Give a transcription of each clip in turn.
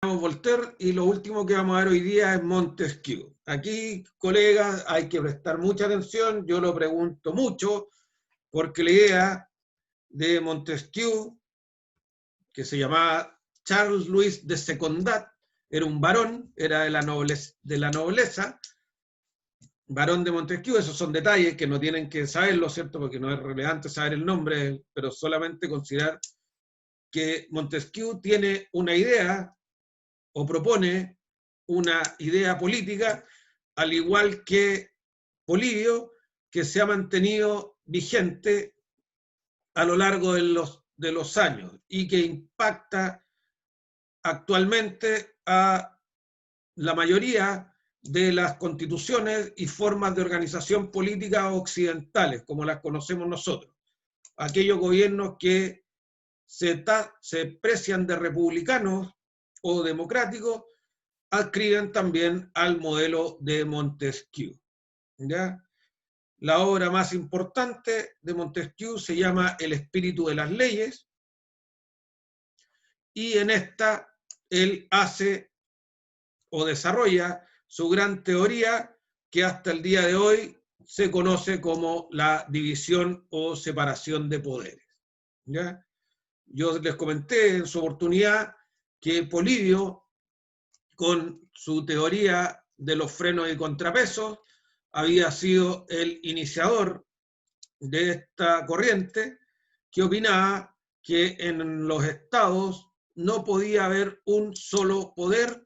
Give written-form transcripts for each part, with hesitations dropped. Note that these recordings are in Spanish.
Voltaire, y lo último que vamos a ver hoy día es Montesquieu. Aquí, colegas, hay que prestar mucha atención, yo lo pregunto mucho, porque la idea de Montesquieu, que se llamaba Charles Louis de Secondat, era un varón, era de la nobleza, varón de Montesquieu. Esos son detalles que no tienen que saberlo, ¿cierto? Porque no es relevante saber el nombre, pero solamente considerar que Montesquieu tiene una idea o propone una idea política, al igual que Polibio, que se ha mantenido vigente a lo largo de los años y que impacta actualmente a la mayoría de las constituciones y formas de organización política occidentales, como las conocemos nosotros. Aquellos gobiernos que se precian de republicanos o democráticos adscriben también al modelo de Montesquieu. ¿Ya? La obra más importante de Montesquieu se llama El espíritu de las leyes, y en esta él hace o desarrolla su gran teoría que hasta el día de hoy se conoce como la división o separación de poderes. ¿Ya? Yo les comenté en su oportunidad que Polibio, con su teoría de los frenos y contrapesos, había sido el iniciador de esta corriente que opinaba que en los estados no podía haber un solo poder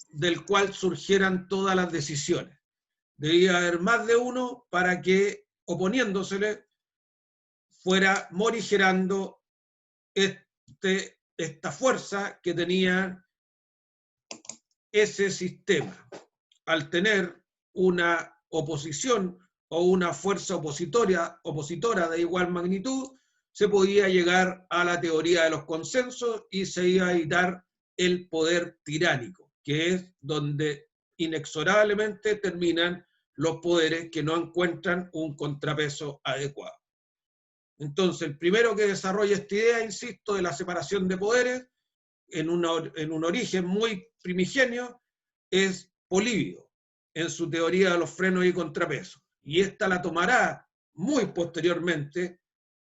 del cual surgieran todas las decisiones. Debía haber más de uno para que, oponiéndosele, fuera morigerando esta fuerza que tenía ese sistema. Al tener una oposición o una fuerza opositora de igual magnitud, se podía llegar a la teoría de los consensos y se iba a evitar el poder tiránico, que es donde inexorablemente terminan los poderes que no encuentran un contrapeso adecuado. Entonces, el primero que desarrolla esta idea, insisto, de la separación de poderes, en un origen muy primigenio, es Polibio, en su teoría de los frenos y contrapesos. Y esta la tomará muy posteriormente,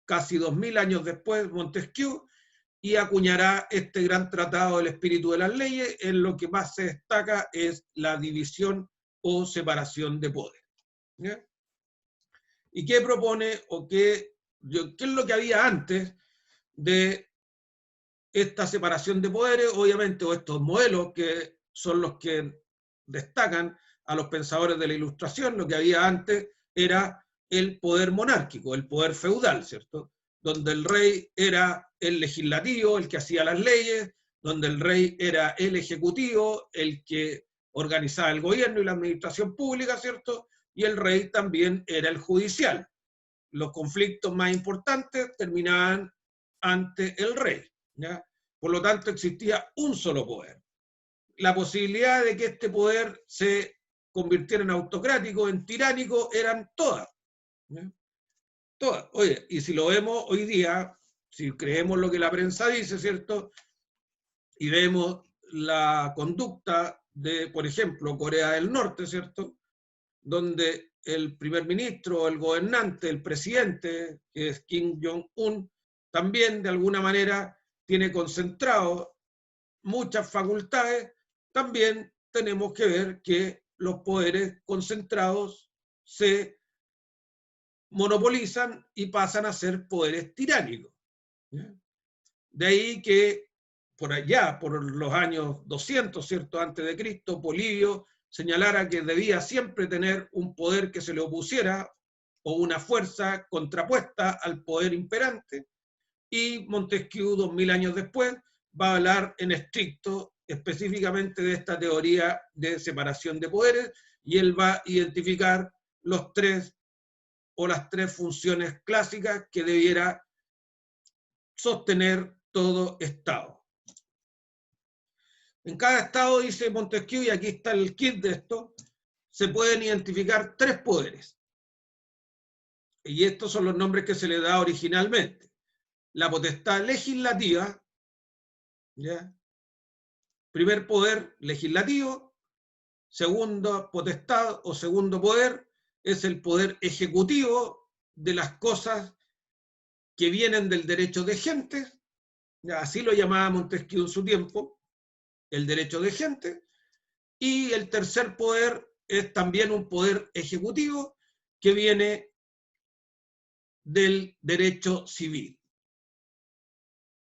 casi 2000 años después, Montesquieu, y acuñará este gran tratado del espíritu de las leyes, en lo que más se destaca es la división o separación de poderes. ¿Ya? ¿Y qué propone o qué es lo que había antes de esta separación de poderes? Obviamente, o estos modelos que son los que destacan a los pensadores de la Ilustración. Lo que había antes era el poder monárquico, el poder feudal, ¿cierto? Donde el rey era el legislativo, el que hacía las leyes, donde el rey era el ejecutivo, el que organizaba el gobierno y la administración pública, ¿cierto? Y el rey también era el judicial. Los conflictos más importantes terminaban ante el rey, ¿ya? Por lo tanto, existía un solo poder. La posibilidad de que este poder se convirtiera en autocrático, en tiránico, eran todas. ¿Ya? Todas. Oye, y si lo vemos hoy día, si creemos lo que la prensa dice, ¿cierto? Y vemos la conducta de, por ejemplo, Corea del Norte, ¿cierto? Donde el primer ministro, el gobernante, el presidente, que es Kim Jong-un, también de alguna manera tiene concentrado muchas facultades. También tenemos que ver que los poderes concentrados se monopolizan y pasan a ser poderes tiránicos. ¿Ya? De ahí que por allá, por los años 200, ¿cierto?, antes de Cristo, Polibio señalara que debía siempre tener un poder que se le opusiera o una fuerza contrapuesta al poder imperante, y Montesquieu, 2000 años después, va a hablar en estricto específicamente de esta teoría de separación de poderes, y él va a identificar los tres o las tres funciones clásicas que debiera sostener todo Estado. En cada estado, dice Montesquieu, y aquí está el kit de esto, se pueden identificar tres poderes. Y estos son los nombres que se le da originalmente. La potestad legislativa, ¿ya?, Primer poder, legislativo. Segunda potestad o segundo poder es el poder ejecutivo de las cosas que vienen del derecho de gentes, así lo llamaba Montesquieu en su tiempo, el derecho de gente. Y el tercer poder es también un poder ejecutivo que viene del derecho civil.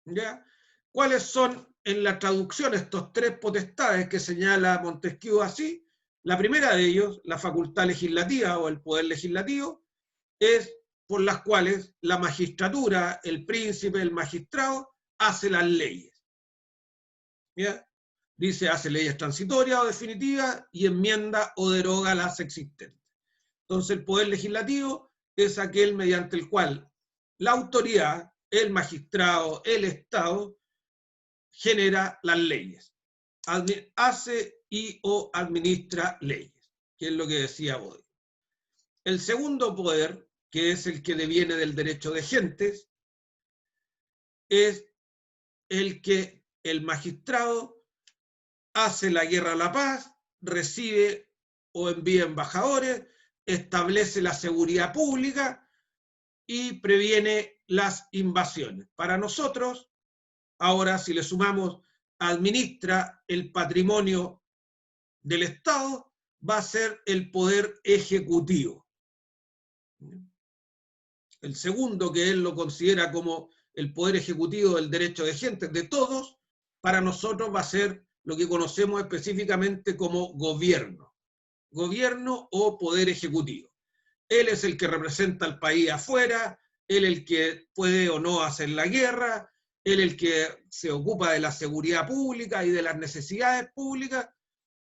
¿Ya? ¿Cuáles son en la traducción estos tres potestades que señala Montesquieu así? La primera de ellos, la facultad legislativa o el poder legislativo, es por las cuales la magistratura, el príncipe, el magistrado, hace las leyes. ¿Ya? Dice, hace leyes transitorias o definitivas y enmienda o deroga las existentes. Entonces, el poder legislativo es aquel mediante el cual la autoridad, el magistrado, el Estado, genera las leyes, hace y o administra leyes, que es lo que decía Bode. El segundo poder, que es el que deviene del derecho de gentes, es el que el magistrado hace la guerra a la paz, recibe o envía embajadores, establece la seguridad pública y previene las invasiones. Para nosotros, ahora si le sumamos, administra el patrimonio del Estado, va a ser el poder ejecutivo. El segundo, que él lo considera como el poder ejecutivo del derecho de gentes, de todos, para nosotros va a ser lo que conocemos específicamente como gobierno. Gobierno o poder ejecutivo. Él es el que representa al país afuera, él el que puede o no hacer la guerra, él el que se ocupa de la seguridad pública y de las necesidades públicas,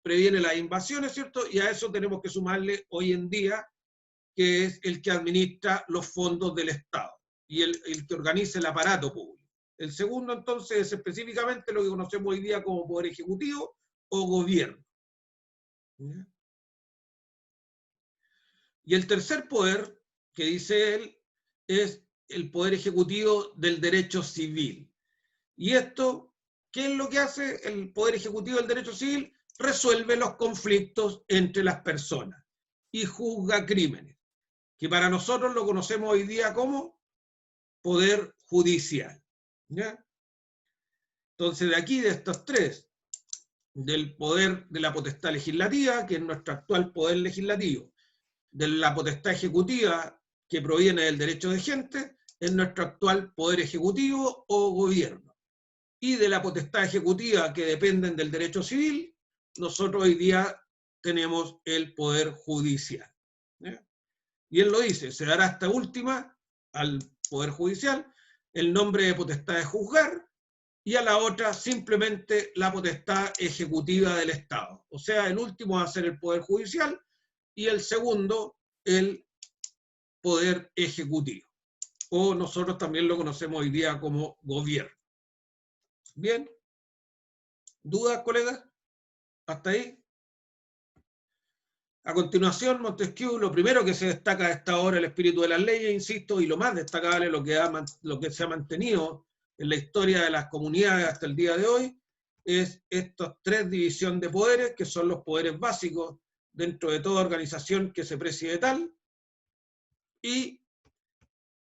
previene las invasiones, ¿cierto? Y a eso tenemos que sumarle hoy en día, que es el que administra los fondos del Estado y el que organiza el aparato público. El segundo, entonces, es específicamente lo que conocemos hoy día como poder ejecutivo o gobierno. ¿Ya? Y el tercer poder, que dice él, es el poder ejecutivo del derecho civil. Y esto, ¿qué es lo que hace el poder ejecutivo del derecho civil? Resuelve los conflictos entre las personas y juzga crímenes, que para nosotros lo conocemos hoy día como poder judicial. ¿Ya? Entonces, de aquí, de estos tres, del poder de la potestad legislativa, que es nuestro actual poder legislativo, de la potestad ejecutiva, que proviene del derecho de gente, es nuestro actual poder ejecutivo o gobierno. Y de la potestad ejecutiva, que dependen del derecho civil, nosotros hoy día tenemos el poder judicial. ¿Ya? Y él lo dice, se dará esta última al poder judicial el nombre de potestad de juzgar y a la otra simplemente la potestad ejecutiva del Estado. O sea, el último va a ser el poder judicial y el segundo el poder ejecutivo. O nosotros también lo conocemos hoy día como gobierno. Bien. ¿Dudas, colegas? ¿Hasta ahí? A continuación, Montesquieu, lo primero que se destaca de esta obra, el espíritu de las leyes, insisto, y lo más destacable, lo que se ha mantenido en la historia de las comunidades hasta el día de hoy, es estas tres divisiones de poderes, que son los poderes básicos dentro de toda organización que se preside tal, y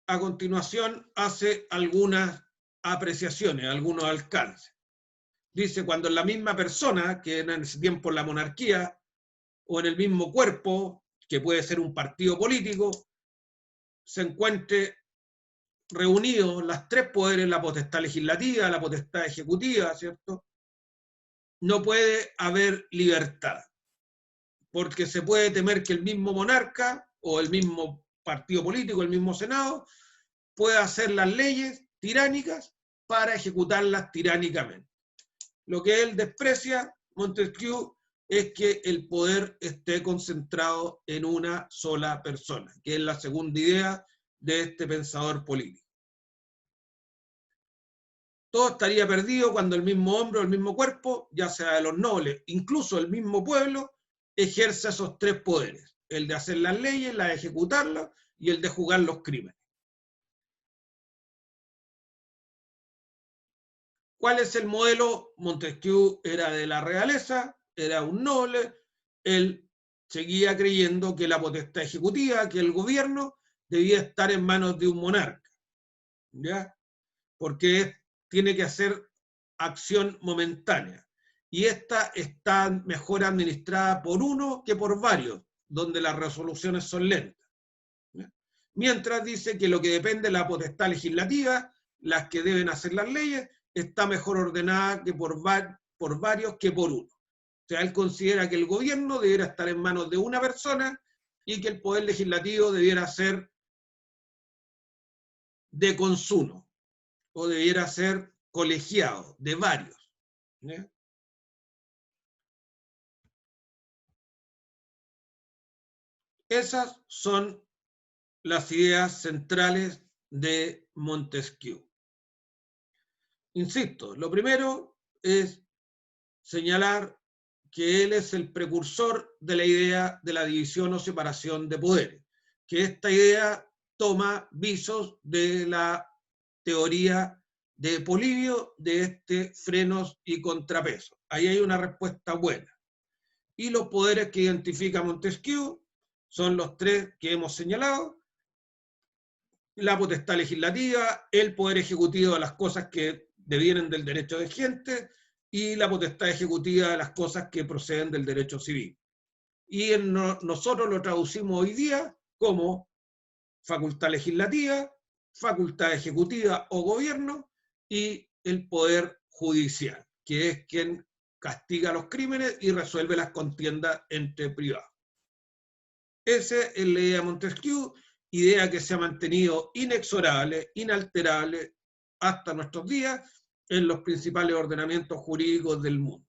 a continuación hace algunas apreciaciones, algunos alcances. Dice, cuando en la misma persona, que era en ese tiempo la monarquía, o en el mismo cuerpo, que puede ser un partido político, se encuentre reunidos las tres poderes, la potestad legislativa, la potestad ejecutiva, ¿cierto? No puede haber libertad, porque se puede temer que el mismo monarca o el mismo partido político, el mismo Senado, pueda hacer las leyes tiránicas para ejecutarlas tiránicamente. Lo que él desprecia, Montesquieu, es que el poder esté concentrado en una sola persona, que es la segunda idea de este pensador político. Todo estaría perdido cuando el mismo hombre o el mismo cuerpo, ya sea de los nobles, incluso el mismo pueblo, ejerce esos tres poderes, el de hacer las leyes, la de ejecutarlas y el de juzgar los crímenes. ¿Cuál es el modelo? Montesquieu era de la realeza, era un noble, él seguía creyendo que la potestad ejecutiva, que el gobierno, debía estar en manos de un monarca, ¿ya? Porque tiene que hacer acción momentánea. Y esta está mejor administrada por uno que por varios, donde las resoluciones son lentas. ¿Ya? Mientras dice que lo que depende de la potestad legislativa, las que deben hacer las leyes, está mejor ordenada que por varios que por uno. O sea, él considera que el gobierno debiera estar en manos de una persona y que el poder legislativo debiera ser de consumo o debiera ser colegiado de varios. ¿Ya? Esas son las ideas centrales de Montesquieu. Insisto, lo primero es señalar que él es el precursor de la idea de la división o separación de poderes, que esta idea toma visos de la teoría de Polibio, de frenos y contrapesos. Ahí hay una respuesta buena. Y los poderes que identifica Montesquieu son los tres que hemos señalado: la potestad legislativa, el poder ejecutivo de las cosas que devienen del derecho de gente y la potestad ejecutiva de las cosas que proceden del derecho civil. Y nosotros lo traducimos hoy día como facultad legislativa, facultad ejecutiva o gobierno y el poder judicial, que es quien castiga los crímenes y resuelve las contiendas entre privados. Esa es la idea de Montesquieu, idea que se ha mantenido inexorable, inalterable hasta nuestros días en los principales ordenamientos jurídicos del mundo.